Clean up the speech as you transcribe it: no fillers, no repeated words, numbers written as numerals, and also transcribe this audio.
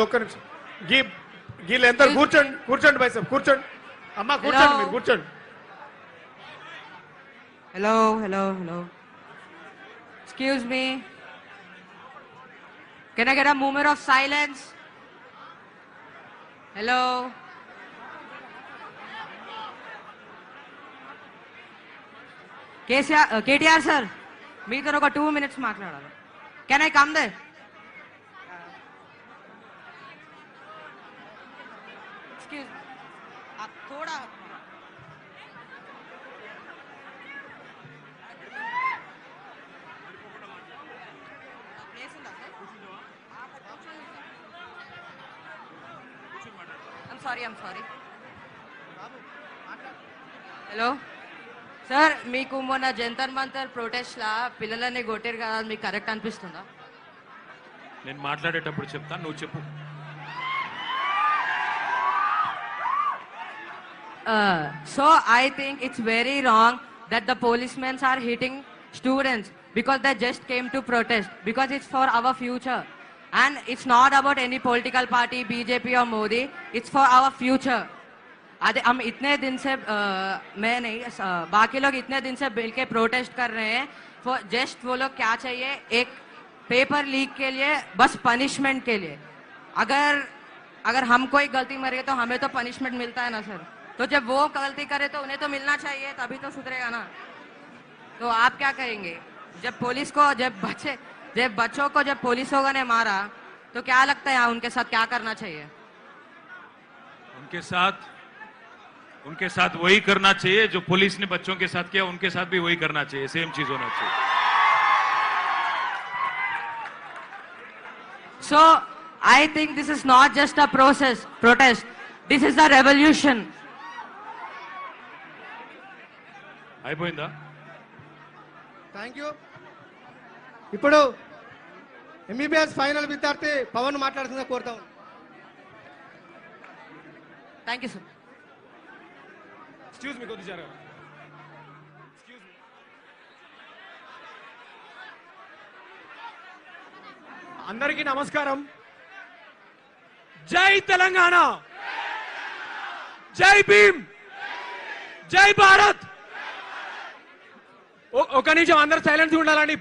ఒక్క నిమిషం వీళ్ళందరూ కూర్చోండి కూర్చోండి బై సార్ కూర్చోండి అమ్మా కూర్చోండి మీరు కూర్చోండి. Hello. Excuse me. Can I get a moment of silence? Hello. KTR sir, మీతో ఒక 2 minutes మాట్లాడాలి. Can I come there? Excuse me. थोड़ा I'm sorry. హలో సార్, మీకు మొన్న జంతర్ మంతర్ ప్రొటెస్ట్ లా పిల్లలని కొట్టారు కదా, మీకు కరెక్ట్ అనిపిస్తుందా? నేను మాట్లాడేటప్పుడు చెప్తాను, నువ్వు చెప్పు. So I think it's very wrong that the policemen are hitting students because they just came to protest, because it's for our future and it's not about any political party, BJP or Modi, it's for our future. अरे हम इतने दिन से मैं नहीं बाकी लोग इतने दिन से मिल के प्रोटेस्ट कर रहे हैं. जस्ट वो लोग क्या चाहिए, एक पेपर लीक के लिए, बस पनिशमेंट के लिए. अगर हम कोई गलती मरे तो हमें तो पनिशमेंट मिलता है ना सर. तो जब वो गलती करे तो उन्हें तो मिलना चाहिए, तभी तो सुधरेगा ना. तो आप क्या करेंगे जब पुलिस को जब बच्चों को जब पुलिसों ने मारा, तो क्या लगता है उनके साथ क्या करना चाहिए? उनके साथ वही करना चाहिए जो पुलिस ने बच्चों के साथ किया, उनके साथ भी वही करना चाहिए, सेम चीज होना चाहिए. So I think this is not just a protest, this is a revolution. అయిపోయిందా? Thank you. ఇప్పుడు ఎంబీబీఎస్ ఫైనల్ విద్యార్థి పవన్ మాట్లాడుతుందా కోరుతాం. Thank you sir. Excuse me కొద్దిగా అందరికీ నమస్కారం. జై తెలంగాణ, జై భీమ్, జై భారత్. ఒక నిమిషం అందరూ సైలెన్స్ ఉండాలని